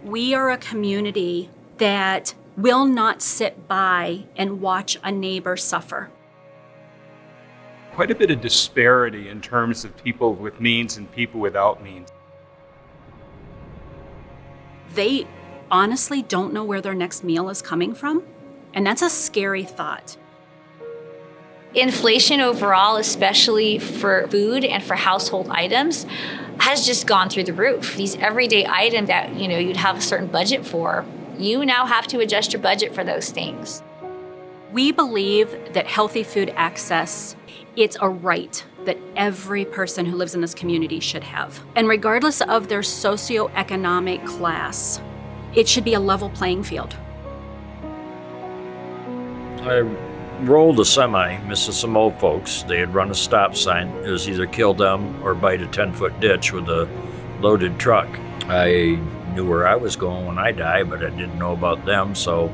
We are a community that will not sit by and watch a neighbor suffer. Quite a bit of disparity in terms of people with means and people without means. They honestly don't know where their next meal is coming from, and that's a scary thought. Inflation overall, especially for food and for household items, has just gone through the roof. These everyday items that you'd have a certain budget for, you now have to adjust your budget for those things. We believe that healthy food access, it's a right that every person who lives in this community should have. And regardless of their socioeconomic class, it should be a level playing field. I rolled a semi, missed some old folks. They had run a stop sign. It was either kill them or bite a 10-foot ditch with a loaded truck. I knew where I was going when I died, but I didn't know about them, so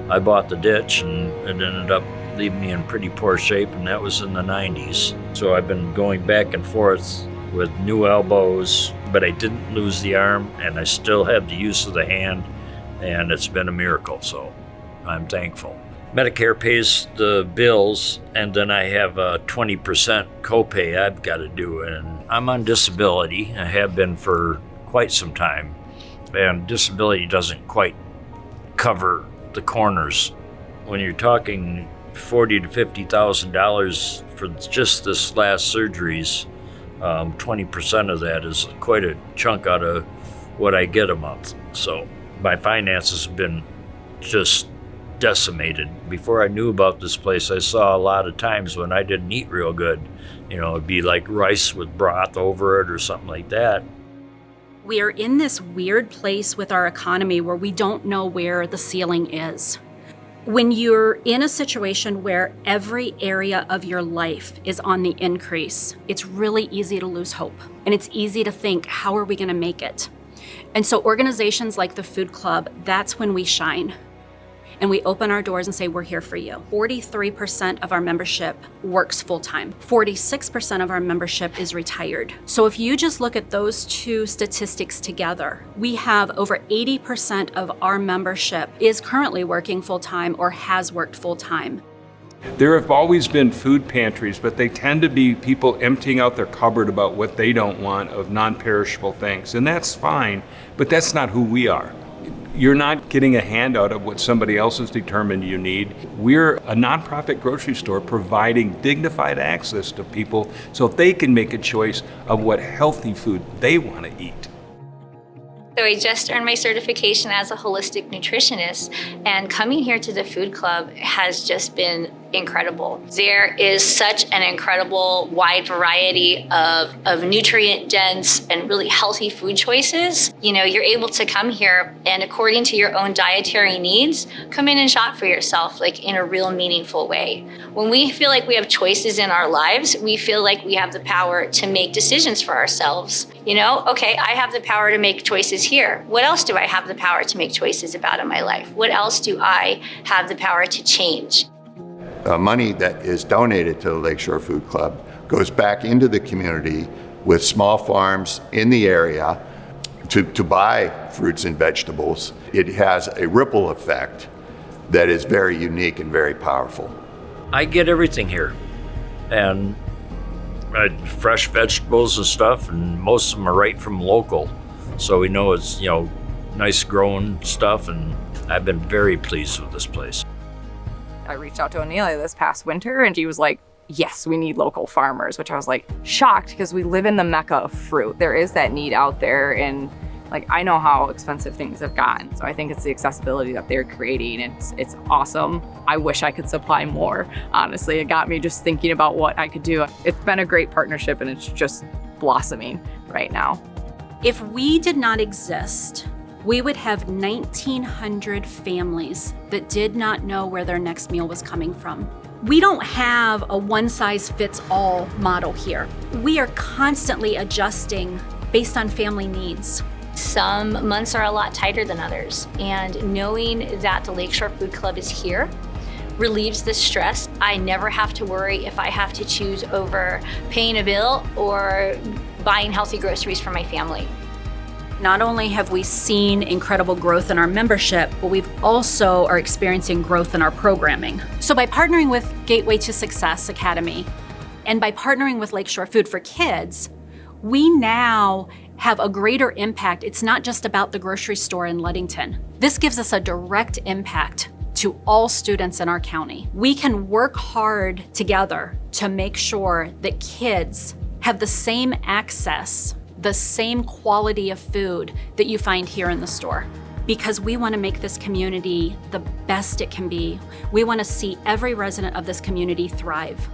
I bought the ditch, and it ended up leaving me in pretty poor shape, and that was in the 90s. So I've been going back and forth with new elbows, but I didn't lose the arm, and I still have the use of the hand, and it's been a miracle, so I'm thankful. Medicare pays the bills, and then I have a 20% copay I've got to do, and I'm on disability. I have been for quite some time, and disability doesn't quite cover the corners. When you're talking $40,000 to $50,000 for just this last surgeries, 20% of that is quite a chunk out of what I get a month. So my finances have been just decimated. Before I knew about this place, I saw a lot of times when I didn't eat real good. It'd be like rice with broth over it or something like that. We are in this weird place with our economy where we don't know where the ceiling is. When you're in a situation where every area of your life is on the increase, it's really easy to lose hope. And it's easy to think, how are we going to make it? And so organizations like the Food Club, that's when we shine. And we open our doors and say, we're here for you. 43% of our membership works full-time. 46% of our membership is retired. So if you just look at those two statistics together, we have over 80% of our membership is currently working full-time or has worked full-time. There have always been food pantries, but they tend to be people emptying out their cupboard about what they don't want of non-perishable things. And that's fine, but that's not who we are. You're not getting a handout of what somebody else has determined you need. We're a nonprofit grocery store providing dignified access to people so they can make a choice of what healthy food they want to eat. So I just earned my certification as a holistic nutritionist, and coming here to the Food Club has just been incredible. There is such an incredible wide variety of nutrient-dense and really healthy food choices. You're able to come here and according to your own dietary needs, come in and shop for yourself like in a real meaningful way. When we feel like we have choices in our lives, we feel like we have the power to make decisions for ourselves. Okay, I have the power to make choices here. What else do I have the power to make choices about in my life? What else do I have the power to change? Money that is donated to the Lakeshore Food Club goes back into the community with small farms in the area to buy fruits and vegetables. It has a ripple effect that is very unique and very powerful. I get everything here, and fresh vegetables and stuff, and most of them are right from local. So we know it's, nice growing stuff, and I've been very pleased with this place. I reached out to Onelia this past winter, and she was like, yes, we need local farmers, which I was like shocked because we live in the mecca of fruit. There is that need out there, and I know how expensive things have gotten. So I think it's the accessibility that they're creating. It's awesome. I wish I could supply more. Honestly, it got me just thinking about what I could do. It's been a great partnership, and it's just blossoming right now. If we did not exist, we would have 1,900 families that did not know where their next meal was coming from. We don't have a one-size-fits-all model here. We are constantly adjusting based on family needs. Some months are a lot tighter than others, and knowing that the Lakeshore Food Club is here relieves the stress. I never have to worry if I have to choose over paying a bill or buying healthy groceries for my family. Not only have we seen incredible growth in our membership, but we've also are experiencing growth in our programming. So by partnering with Gateway to Success Academy and by partnering with Lakeshore Food for Kids, we now have a greater impact. It's not just about the grocery store in Ludington. This gives us a direct impact to all students in our county. We can work hard together to make sure that kids have the same access, the same quality of food that you find here in the store. Because we want to make this community the best it can be. We want to see every resident of this community thrive.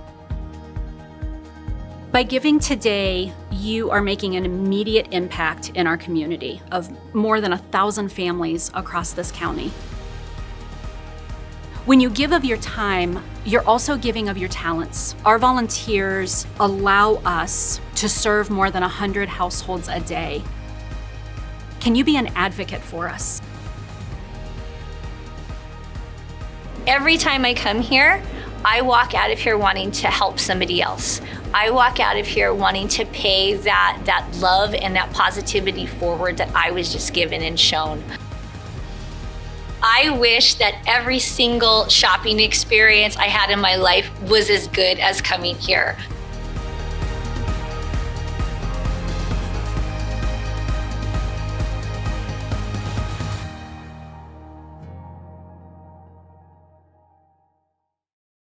By giving today, you are making an immediate impact in our community of more than 1,000 families across this county. When you give of your time, you're also giving of your talents. Our volunteers allow us to serve more than 100 households a day. Can you be an advocate for us? Every time I come here, I walk out of here wanting to help somebody else. I walk out of here wanting to pay that love and that positivity forward that I was just given and shown. I wish that every single shopping experience I had in my life was as good as coming here.